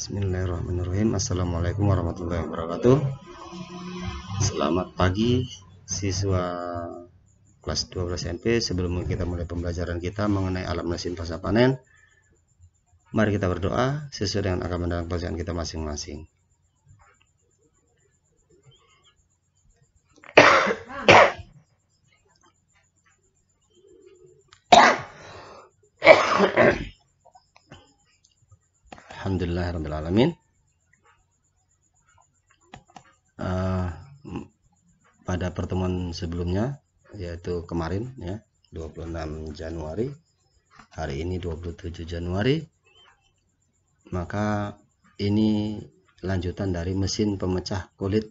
Bismillahirrahmanirrahim. Assalamualaikum warahmatullahi wabarakatuh. Selamat pagi siswa kelas 12 SMP. Sebelum kita mulai pembelajaran kita mengenai alat mesin pasca panen, mari kita berdoa sesuai dengan agama dan kepercayaan kita masing-masing. Alhamdulillahirrahmanirrahim. Pada pertemuan sebelumnya, yaitu kemarin ya 26 Januari, hari ini 27 Januari, maka ini lanjutan dari mesin pemecah kulit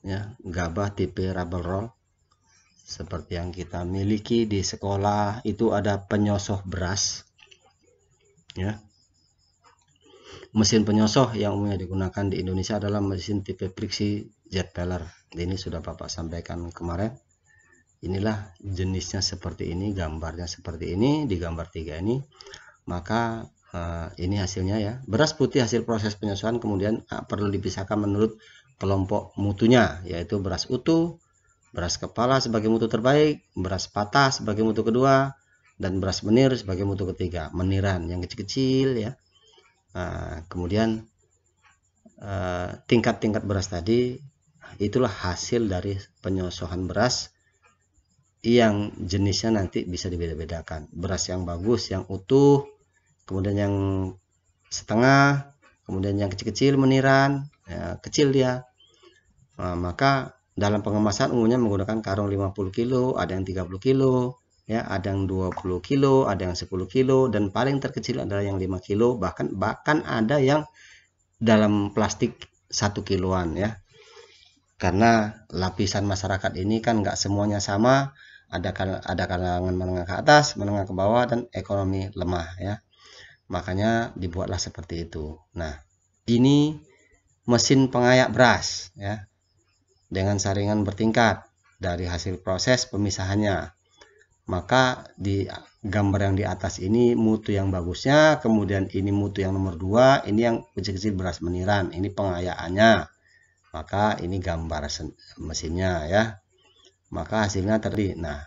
ya, gabah tipe rubber roll seperti yang kita miliki di sekolah. Itu ada penyosoh beras ya. Mesin penyosoh yang umumnya digunakan di Indonesia adalah mesin tipe friksi Jet-Peller. Ini sudah Bapak sampaikan kemarin. Inilah jenisnya seperti ini, gambarnya seperti ini di gambar 3 ini. Maka ini hasilnya ya. Beras putih hasil proses penyosohan kemudian perlu dipisahkan menurut kelompok mutunya, yaitu beras utuh, beras kepala sebagai mutu terbaik, beras patah sebagai mutu kedua, dan beras menir sebagai mutu ketiga. Meniran yang kecil-kecil ya. Kemudian tingkat-tingkat beras tadi itulah hasil dari penyosohan beras yang jenisnya nanti bisa dibeda-bedakan. Beras yang bagus, yang utuh, kemudian yang setengah, kemudian yang kecil-kecil meniran ya, kecil dia. Maka dalam pengemasan umumnya menggunakan karung 50 kilo, ada yang 30 kilo ya, ada yang 20 kilo, ada yang 10 kilo, dan paling terkecil adalah yang 5 kilo, bahkan ada yang dalam plastik 1 kiloan ya. Karena lapisan masyarakat ini kan nggak semuanya sama, ada kalangan menengah ke atas, menengah ke bawah, dan ekonomi lemah ya. Makanya dibuatlah seperti itu. Nah, ini mesin pengayak beras ya, dengan saringan bertingkat dari hasil proses pemisahannya. Maka di gambar yang di atas ini mutu yang bagusnya, kemudian ini mutu yang nomor 2, ini yang kecil-kecil beras meniran, ini pengayaannya. Maka ini gambar mesinnya ya. Maka hasilnya tadi. Nah,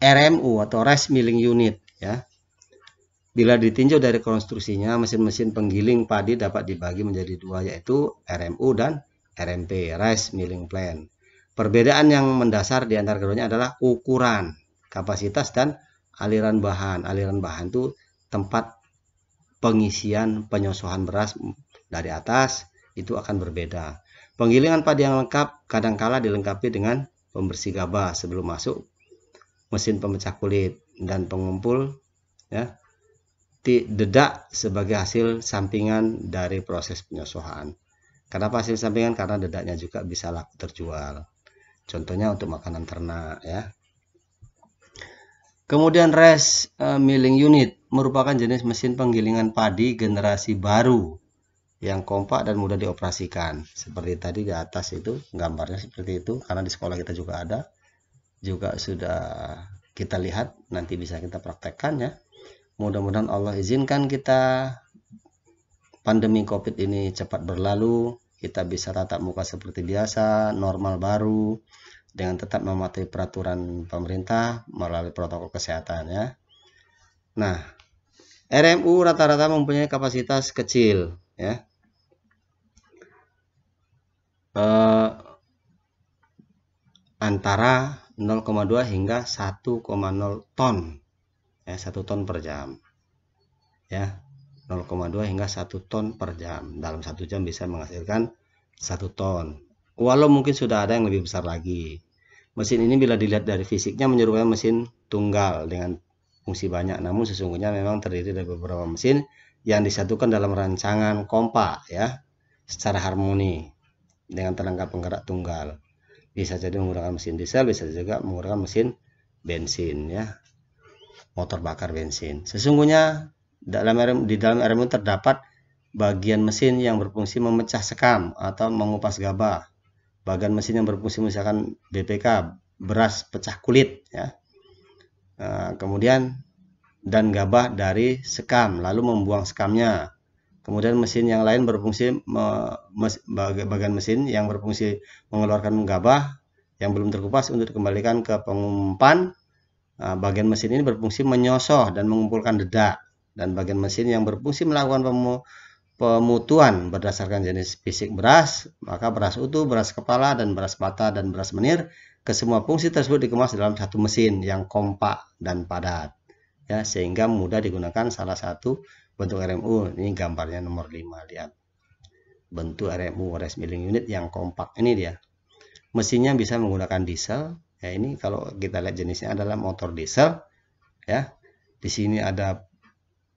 RMU atau Rice Milling Unit ya. Bila ditinjau dari konstruksinya, mesin-mesin penggiling padi dapat dibagi menjadi dua, yaitu RMU dan RMP, Rice Milling Plant. Perbedaan yang mendasar di antara keduanya adalah ukuran, kapasitas, dan aliran bahan. Aliran bahan itu tempat pengisian penyosohan beras dari atas itu akan berbeda. Penggilingan padi yang lengkap kadangkala dilengkapi dengan pembersih gabah sebelum masuk mesin pemecah kulit, dan pengumpul ya, dedak sebagai hasil sampingan dari proses penyosohan. Kenapa hasil sampingan? Karena dedaknya juga bisa laku terjual. Contohnya untuk makanan ternak ya. Kemudian Rice Milling Unit merupakan jenis mesin penggilingan padi generasi baru yang kompak dan mudah dioperasikan. Seperti tadi di atas itu gambarnya seperti itu, karena di sekolah kita juga ada, juga sudah kita lihat, nanti bisa kita praktekkan ya. Mudah-mudahan Allah izinkan kita pandemi COVID ini cepat berlalu, kita bisa tatap muka seperti biasa, normal baru, dengan tetap mematuhi peraturan pemerintah melalui protokol kesehatan ya. Nah, RMU rata-rata mempunyai kapasitas kecil ya. Antara 0,2 hingga 1,0 ton ya, 1 ton per jam ya. 0,2 hingga 1 ton per jam. Dalam 1 jam bisa menghasilkan 1 ton. Walau mungkin sudah ada yang lebih besar lagi. Mesin ini bila dilihat dari fisiknya menyerupai mesin tunggal dengan fungsi banyak, namun sesungguhnya memang terdiri dari beberapa mesin yang disatukan dalam rancangan kompak ya, secara harmoni dengan tenaga penggerak tunggal. Bisa jadi menggunakan mesin diesel, bisa juga menggunakan mesin bensin ya, motor bakar bensin. Sesungguhnya di dalam RMU terdapat bagian mesin yang berfungsi memecah sekam atau mengupas gabah, bagian mesin yang berfungsi misalkan BPK, beras pecah kulit ya, kemudian dan gabah dari sekam lalu membuang sekamnya, Kemudian mesin yang lain berfungsi bagian mesin yang berfungsi mengeluarkan gabah yang belum terkupas untuk dikembalikan ke pengumpan. Bagian mesin ini berfungsi menyosoh dan mengumpulkan dedak, dan bagian mesin yang berfungsi melakukan pemutuan berdasarkan jenis fisik beras, maka beras utuh, beras kepala, dan beras patah dan beras menir. Kesemua fungsi tersebut dikemas dalam satu mesin yang kompak dan padat, ya, sehingga mudah digunakan. Salah satu bentuk RMU ini gambarnya nomor 5, lihat bentuk RMU, rice milling unit yang kompak ini dia. Mesinnya bisa menggunakan diesel, ya, ini kalau kita lihat jenisnya adalah motor diesel, ya. Di sini ada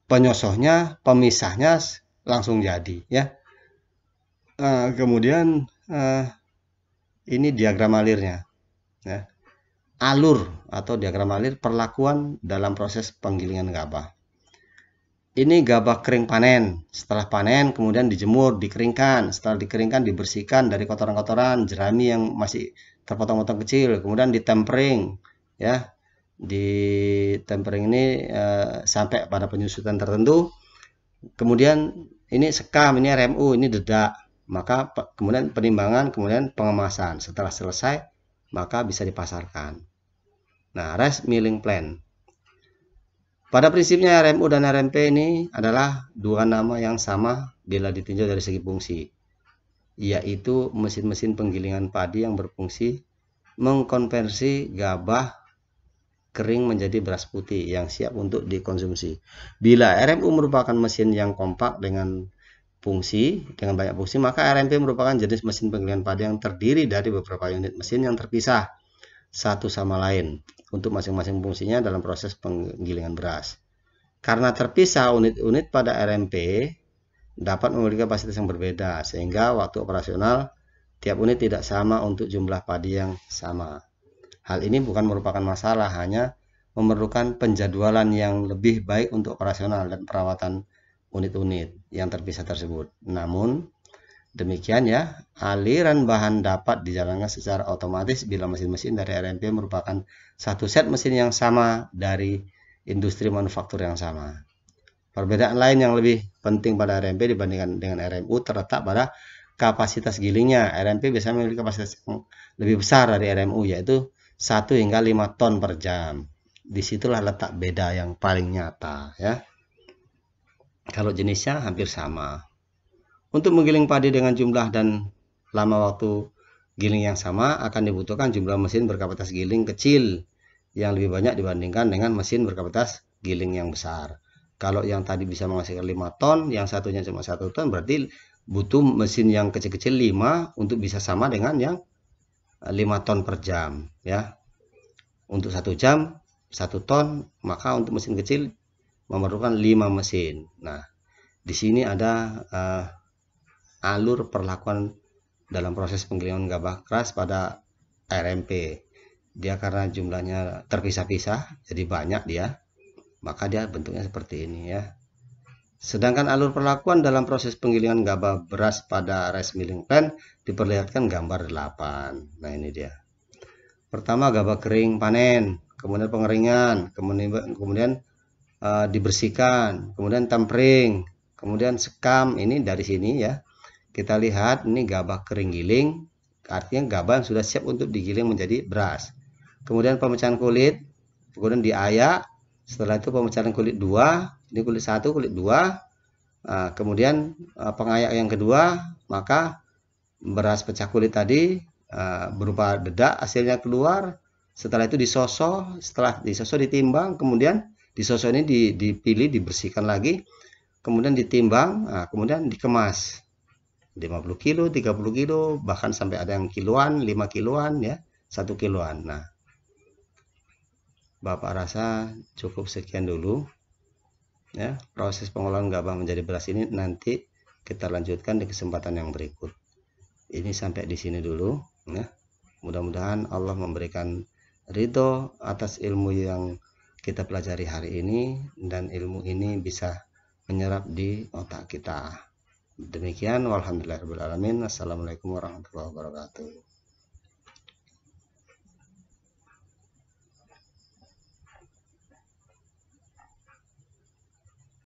penyosohnya, pemisahnya langsung jadi, ya. Kemudian ini diagram alirnya, ya. Alur atau diagram alir perlakuan dalam proses penggilingan gabah. Ini gabah kering panen. Setelah panen kemudian dijemur, dikeringkan. Setelah dikeringkan dibersihkan dari kotoran-kotoran, jerami yang masih terpotong-potong kecil. Kemudian ditempering, ya. Di tempering ini sampai pada penyusutan tertentu. Kemudian ini sekam, ini RMU, ini dedak. Maka kemudian penimbangan, kemudian pengemasan. Setelah selesai maka bisa dipasarkan. Nah, rice milling plant. Pada prinsipnya RMU dan RMP ini adalah dua nama yang sama bila ditinjau dari segi fungsi, yaitu mesin-mesin penggilingan padi yang berfungsi mengkonversi gabah kering menjadi beras putih yang siap untuk dikonsumsi. Bila RMU merupakan mesin yang kompak dengan banyak fungsi, maka RMP merupakan jenis mesin penggilingan padi yang terdiri dari beberapa unit mesin yang terpisah satu sama lain untuk masing-masing fungsinya dalam proses penggilingan beras. Karena terpisah, unit-unit pada RMP dapat memiliki kapasitas yang berbeda, sehingga waktu operasional tiap unit tidak sama untuk jumlah padi yang sama. Hal ini bukan merupakan masalah, hanya memerlukan penjadwalan yang lebih baik untuk operasional dan perawatan unit-unit yang terpisah tersebut. Namun demikian, ya, aliran bahan dapat dijalankan secara otomatis bila mesin-mesin dari RMP merupakan satu set mesin yang sama dari industri manufaktur yang sama. Perbedaan lain yang lebih penting pada RMP dibandingkan dengan RMU terletak pada kapasitas gilingnya. RMP biasanya memiliki kapasitas yang lebih besar dari RMU, yaitu 1 hingga 5 ton per jam. Disitulah letak beda yang paling nyata, ya. Kalau jenisnya hampir sama. Untuk menggiling padi dengan jumlah dan lama waktu giling yang sama akan dibutuhkan jumlah mesin berkapasitas giling kecil yang lebih banyak dibandingkan dengan mesin berkapasitas giling yang besar. Kalau yang tadi bisa menghasilkan 5 ton, yang satunya cuma 1 ton, berarti butuh mesin yang kecil-kecil 5 untuk bisa sama dengan yang 5 ton per jam, ya. Untuk 1 jam 1 ton, maka untuk mesin kecil memerlukan 5 mesin. Nah, di sini ada alur perlakuan dalam proses penggilingan gabah keras pada RMP. Dia karena jumlahnya terpisah-pisah, jadi banyak dia, maka dia bentuknya seperti ini, ya. Sedangkan alur perlakuan dalam proses penggilingan gabah beras pada rice milling plant diperlihatkan gambar 8. Nah, ini dia. Pertama, gabah kering panen, kemudian pengeringan, kemudian dibersihkan, kemudian tempering, kemudian sekam. Ini dari sini, ya. Kita lihat ini gabah kering giling, artinya gabah yang sudah siap untuk digiling menjadi beras. Kemudian pemecahan kulit, kemudian diayak. Setelah itu pemecahan kulit 2, ini kulit 1, kulit 2. Kemudian pengayak yang kedua, maka beras pecah kulit tadi berupa dedak hasilnya keluar. Setelah itu disosok, setelah disosok ditimbang, kemudian disosok ini dipilih, dibersihkan lagi, kemudian ditimbang, kemudian dikemas. 50 kilo, 30 kilo, bahkan sampai ada yang kiloan, 5 kiloan, ya, 1 kiloan. Nah, Bapak rasa cukup sekian dulu, ya, proses pengolahan gabah menjadi beras ini. Nanti kita lanjutkan di kesempatan yang berikut. Ini sampai di sini dulu, ya. Mudah-mudahan Allah memberikan ridho atas ilmu yang kita pelajari hari ini, dan ilmu ini bisa menyerap di otak kita. Demikian, walhamdulillahirabbil alamin. Assalamualaikum warahmatullahi wabarakatuh.